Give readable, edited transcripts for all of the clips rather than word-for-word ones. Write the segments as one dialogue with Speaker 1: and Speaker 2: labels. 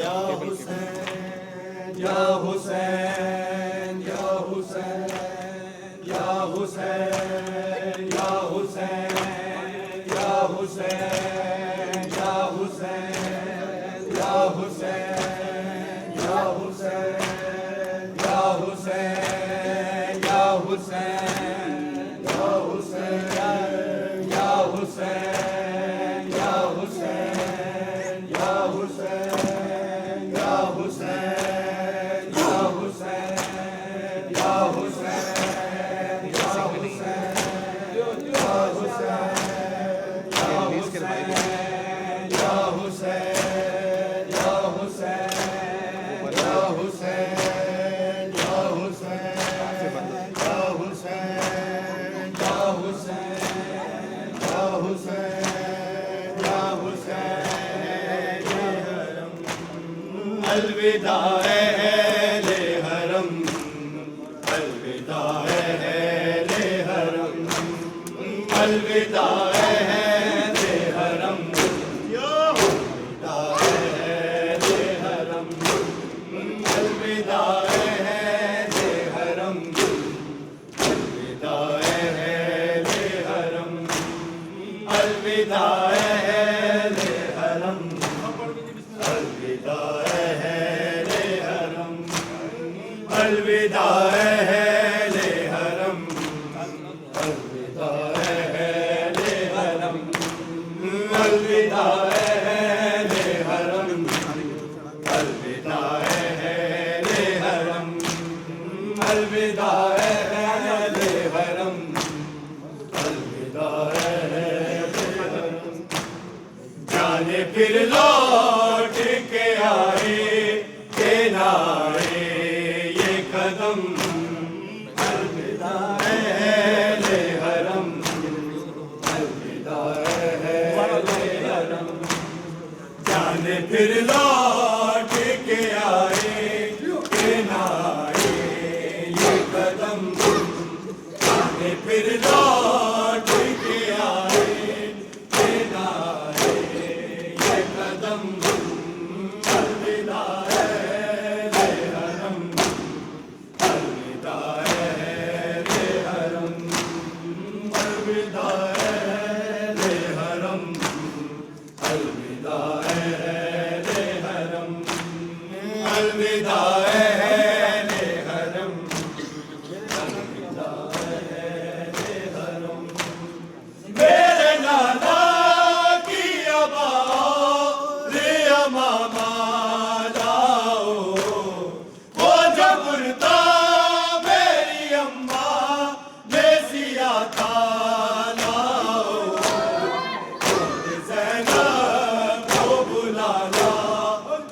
Speaker 1: या हुसैन या हुसैन या हुसैन या हुसैन या हुसैन या हुसैन या हुसैन या हुसैन या हुसैन या हुसैन या हुसैन या हुसैन या हुसैन या हुसैन या हुसैन या हुसैन या हुसैन या हुसैन या अलविदा अहले हरम, अलविदा अहले हरम, अलविदा अहले हरम, अलविदा अहले हरम, अलविदा अहले हरम, अलविदा अहले हरम, अलविदा अहले हरम, अलविदा अलविदा अहले हरम, अलविदा अहले हरम, अलविदा अहले हरम, अलविदा अहले हरम, अलविदा अहले हरम, अलविदा अहले हरम। जाने फिर लौट के आए के नारे कदम, अलविदा अहले हरम, अलविदा अहले हरम। जाने फिर लौट के आए के नाए ये कदम, जाने फिर लौट के आए के नाए ये कदम, अलविदा अहले हरम, अलविदा अहले हरम, अलविदा अहले हरम, अलविदा अहले हरम, अलविदा अहले हरम, अलविदा अहले हरम। मेरे नाना की आवाज़ अमामा लाओ, वो जब उड़ता मेरी अम्मा ने सिया था लाओ, ज़ैनब को बुलाना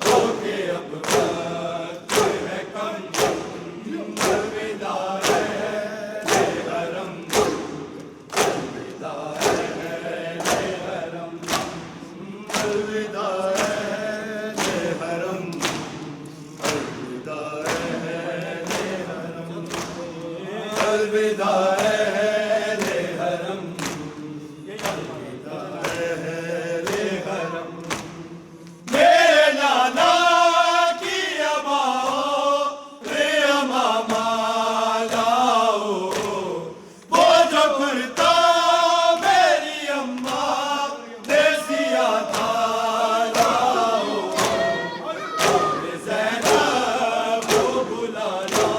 Speaker 1: तो के अब वक्त है कम, अलविदा अहले हरम, अलविदा अहले हरम, अलविदा अहले हरम, अलविदा अहले हरम, अलविदा अहले हरम, अलविदा अहले हरम। मेरे नाना की आवाज़ अमामा लाओ, वो जो कुर्ता मेरी अम्मा ने सिया था लाओ, ज़ैनब को बुलाना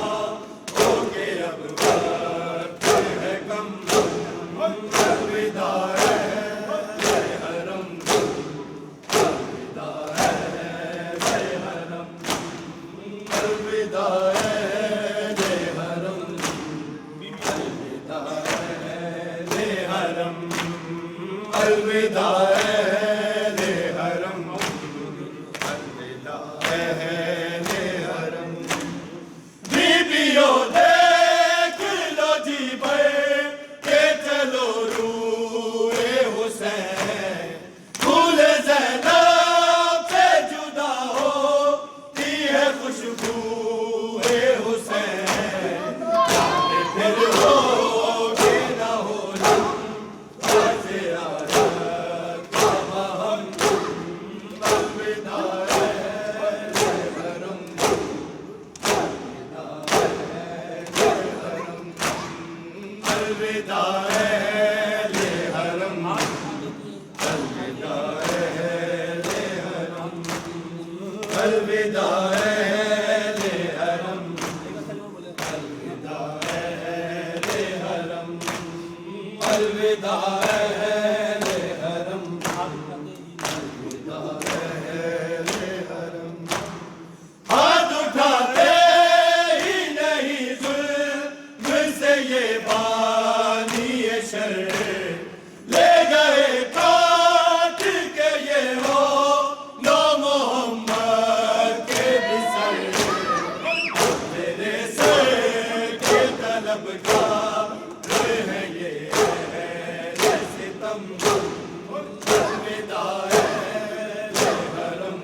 Speaker 1: तो के अब वक्त अलविदा अहले हरम, अलविदा अहले हरम, अलविदा अहले हरम, अलविदा अहले हरम, अलविदा अहले हरम, अलविदा अहले हरम। हाथ उठाते ही नहीं जुल्म से ये बानी शर, ले गए काट के ये हो नो मोहम्मद के बिसर, मेरे सर के तलबगार है ये अहले सितम, अलविदा अहले हरम,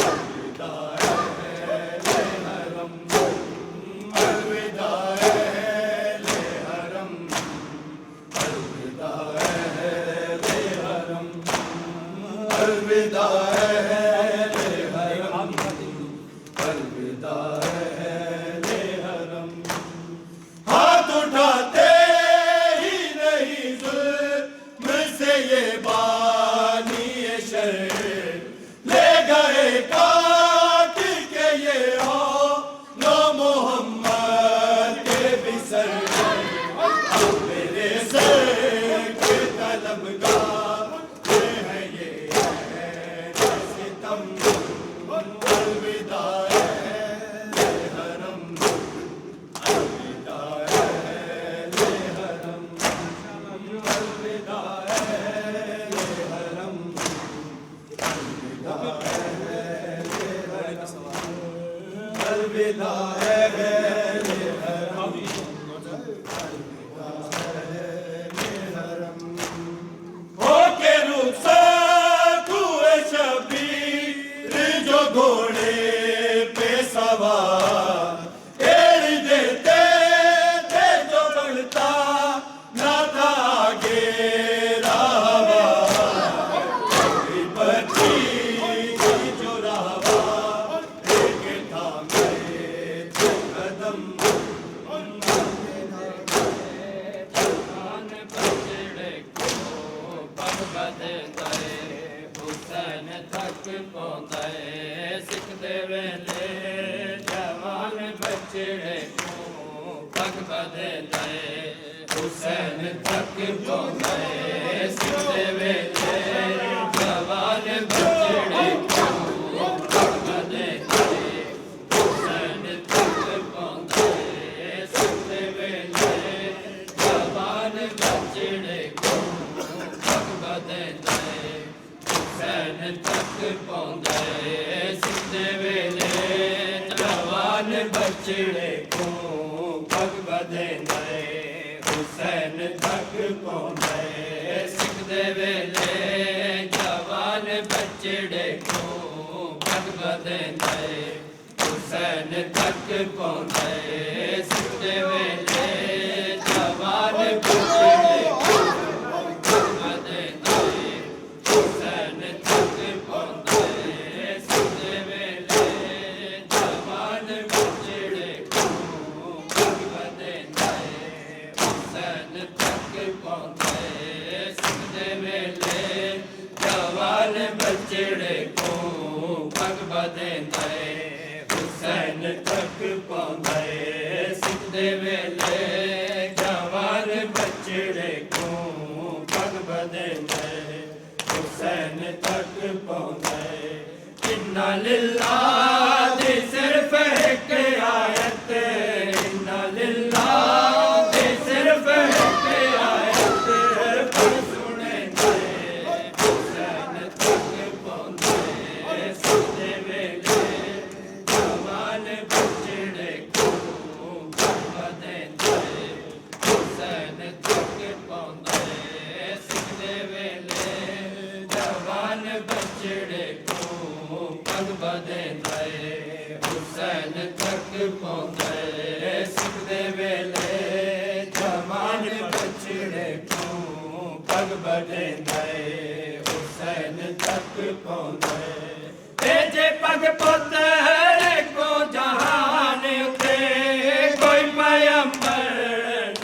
Speaker 1: अलविदा अहले हरम, अलविदा अहले हरम, अलविदा अहले हरम, अलविदा अहले हरम, अलविदा अहले हरम। हाथ उठाते ही नहीं जुल्म से ये बानी शर, ले गए काट के ये हो नो मोहम्मद के बिसर, मेरे सर के तलबगार है ये अहले सितम, अलविदा अहले हरम, अलविदा अहले हरम, अलविदा अहले हरम, अलविदा अहले हरम, अलविदा अहले हरम, होके रुखसत हुए शबीर जो घोड़े पे सवार, एड़ देते थे जो बढ़ता ना था आगे राहवार, कोई बच्ची थी जो राहवार, एक थामे थे कदम,
Speaker 2: जवान बछड़े को पग बदे हुसैन तक पहुंचे सिखते वेले, जवान बछड़े को पग बदे हुसैन तक पहुंचे सिखते वेले, जवान बछड़े को पग बदे हुसैन तक पहुंचे सिखते वेले, जवान बछड़े को पग बदे हुसैन तक पहुंचे सिखते वेले, जवान बछड़े को पग बदे हुसैन तक पहुंचे सिखते वेले, जवान बछड़े को पग बदे हुसैन तक पहुंचे सिखते वेले, जवान बछड़े को पग बदे हुसैन तक पहुंचे सिखते वेले, जवान बछड़े को पग बदे हुसैन तक पहुंचे सिखते वेले, जवान बछड़े को पग बदे हुसैन तक पहुंचे सिखते वेले, जवान बछड़े को पग बदे हुसैन तक पहुंचे। इन्ना लिल्लाह दी सिर्फ एक आयत, इन्ना लिल्लाह दी सिर्फ एक आयत, पर सुने हुसैन तक पहुंचे सिखते वेले, जवान बछड़े को पग बदे हुसैन तक पहुंचे सिखते वेले, जवान बछड़े को पग बदे हुसैन तक पहुंचे सिखते वेले, जवान बछड़े को पग बदे हुसैन तक पहुंचे। तेजे पग पुत्र को जहान उते कोई पैगंबर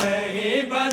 Speaker 2: नहीं बना,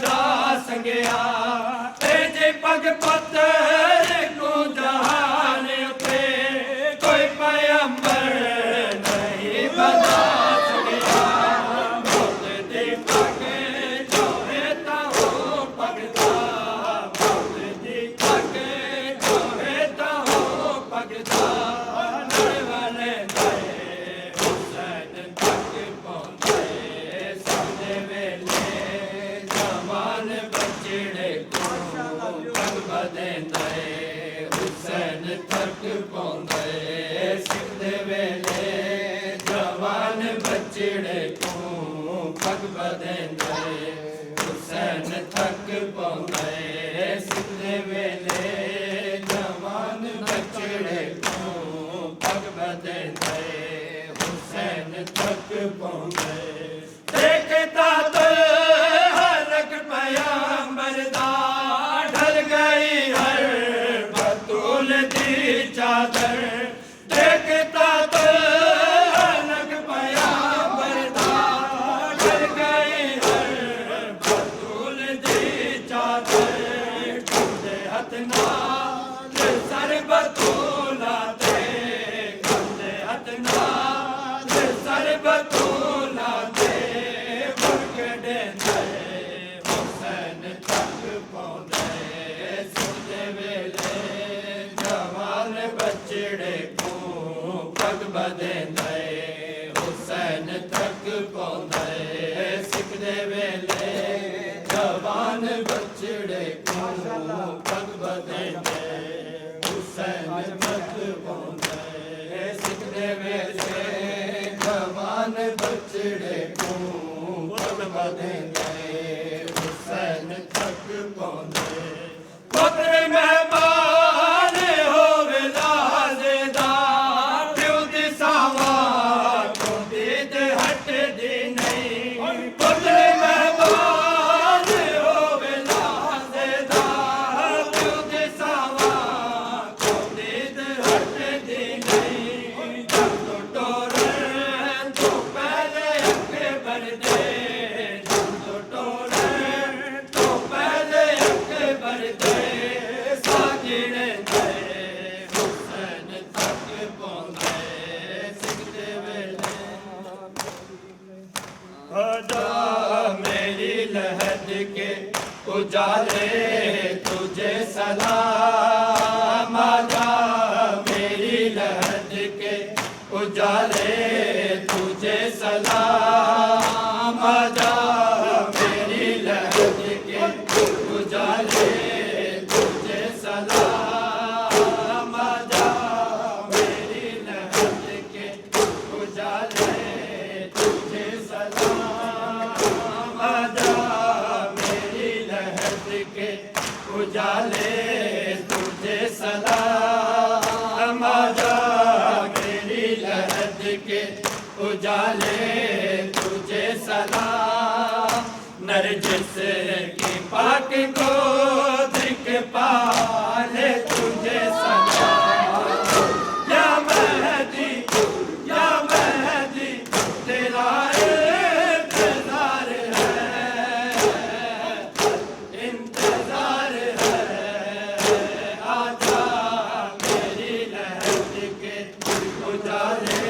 Speaker 1: थक पाउंदे देखता तो हरक पयंबर दा ढल गई हर बतूल दी चादर देखता तो हरक पयंबर दा ढल गई हर बतूल दी चादर खुदे हथ नाल सर बतूला दे खुदे हथ नाल सर बतूला दे मुर्गड़े दे हुसैन तक पौंदे सुनदे वेले जवान बचड़े को पग बदेंदे हुसैन तक पौंदे सिखदे वेले जवान बचड़े को पग बदेंदे हुसैन तक पौंदे सिखदे वेले जवान बचड़े को पग बदेंदे हुसैन तक पौंदे पुत्र मेहमान होवे लाज़ेदार प्यो दी सावा कोंदी ते हट दी नहीं पुत्र मेहमान होवे लाज़ेदार प्यो दी सावा कोंदी ते हट दी नहीं जब तो टोरे तो पहले अखे भर दे जब तो टोरे तो पहले अखे भर दे साजिणे दे हुसैन तक पौंदे सिखदे वेले खुदा मेरी लहद के उजाले तुझे सलाम आजा मेरी लहद के उजाले तुझे सलाम आजा मेरी लहद के उजाले तुझे सलाम आजा मेरी लहद के उजाले तुझे सलाम आजा मेरी लहद के उजाले तुझे सलाम आजा मेरी लहद के उजाले तुझे सलाम नरजिस की पाक गोद के पाले तुझे सलाम या मेहदी तेरा इंतजार है आजा मेरी लहद के उजाले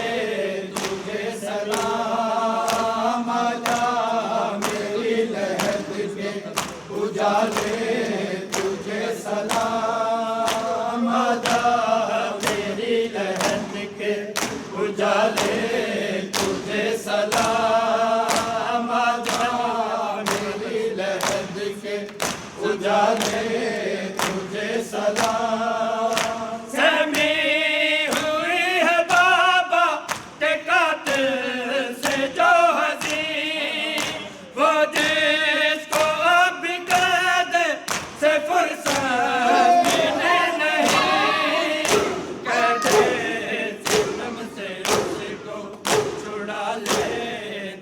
Speaker 1: तुझे सलाम आजा मेरी लहद के उजाले तुझे सलाम आजा मेरी लहद के उजाले तुझे सलाम आजा मेरी लहद के उजाले तुझे सलाम सहमी हुई है बाबा के कातिल से जो हंसी वो जिसको अब भी कैद से फुर्सत मिले नहीं कहते सितम से उसको छुड़ा ले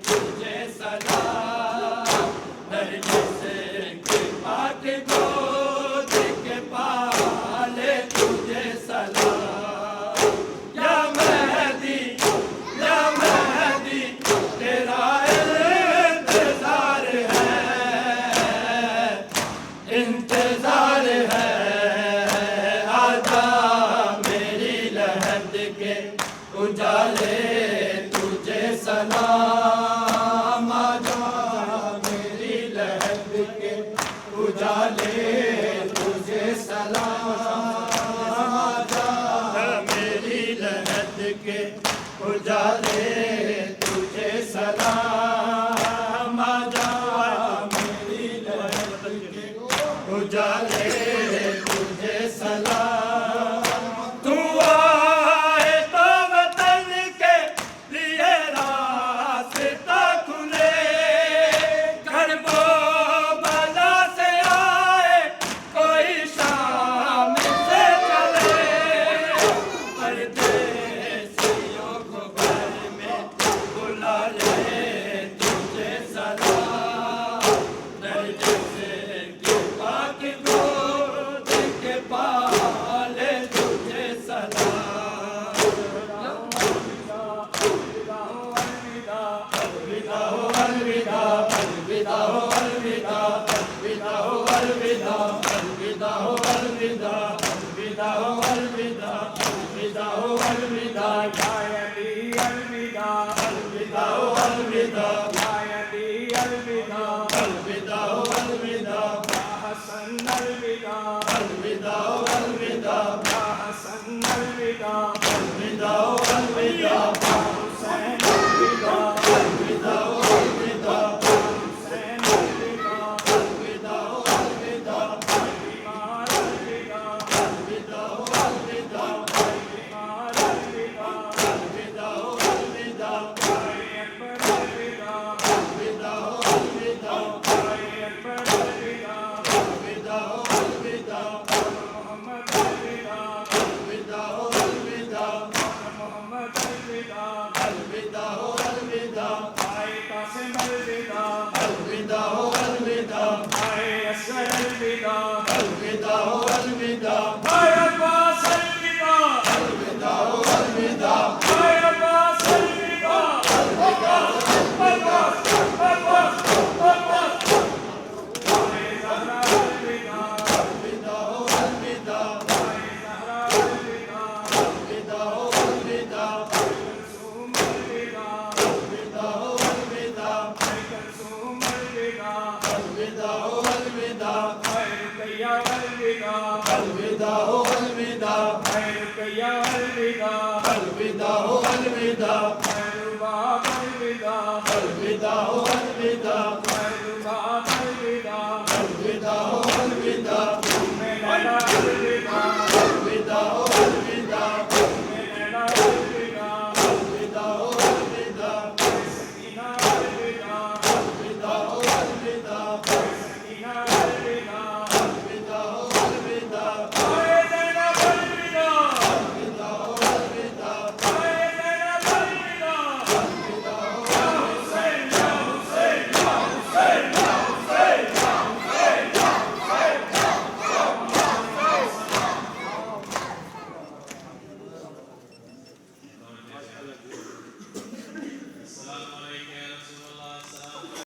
Speaker 1: तुझे सलाम नरजिस के पाक गोद के पाले तुझे सलाम या मेहदी तेरा इंतजार है आजा मेरी लहद के उजाले तुझे सलाम आजा मेरी लहद के उजाले तुझे सलाम आजा मेरी लहद के उजाले तुझे सलाम आजा मेरी लहद के उजाले तुझे सलाम तू आए तो वतन के लिए रास्ता खुले करबो बला से आए कोई शाम से चले परदेसियों को घर में अलविदा
Speaker 3: या अली अलविदा
Speaker 1: अलविदा अलविदा
Speaker 3: या अली अलविदा
Speaker 1: अलविदा अलविदा
Speaker 3: या हसन अलविदा
Speaker 1: अलविदा अलविदा
Speaker 3: या हसन अलविदा
Speaker 1: अलविदा अलविदा
Speaker 3: या हुसैन अलविदा
Speaker 1: अलविदा अलविदा
Speaker 3: हुसैन अलविदा
Speaker 1: अलविदा अलविदा
Speaker 3: बीमार अलविदा
Speaker 1: अलविदा अलविदा
Speaker 3: बीमार अलविदा
Speaker 1: अलविदा अलविदा
Speaker 3: अकबर अलविदा
Speaker 1: अलविदा अलविदा
Speaker 3: अकबर अलविदा
Speaker 1: अलविदा अलविदा
Speaker 3: मोहम्मद अलविदा
Speaker 1: अलविदा अलविदा
Speaker 3: मोहम्मद अलविदा
Speaker 1: अलविदा अलविदा
Speaker 3: आए कासिम अलविदा
Speaker 1: अलविदा अलविदा
Speaker 3: आए असगर अलविदा
Speaker 1: अलविदा अलविदा
Speaker 3: आए अब्बास अलविदा
Speaker 1: अलविदा अलविदा
Speaker 3: आए अब्बास अलविदा अब्बास अब्बास अब्बास अब्बास आए ज़हरा अलविदा
Speaker 1: अलविदा अलविदा
Speaker 3: आए ज़हरा अलविदा
Speaker 1: अलविदा अलविदा
Speaker 3: कुलसूम अलविदा
Speaker 1: अलविदा अलविदा
Speaker 3: आए कुलसूम अलविदा
Speaker 1: अलविदा अलविदा
Speaker 3: आए रुकैया अलविदा
Speaker 1: अलविदा अलविदा
Speaker 3: आए रुकैया अलविदा
Speaker 1: अलविदा अलविदा
Speaker 3: आए रुबाब अलविदा
Speaker 1: अलविदा अलविदा
Speaker 3: आए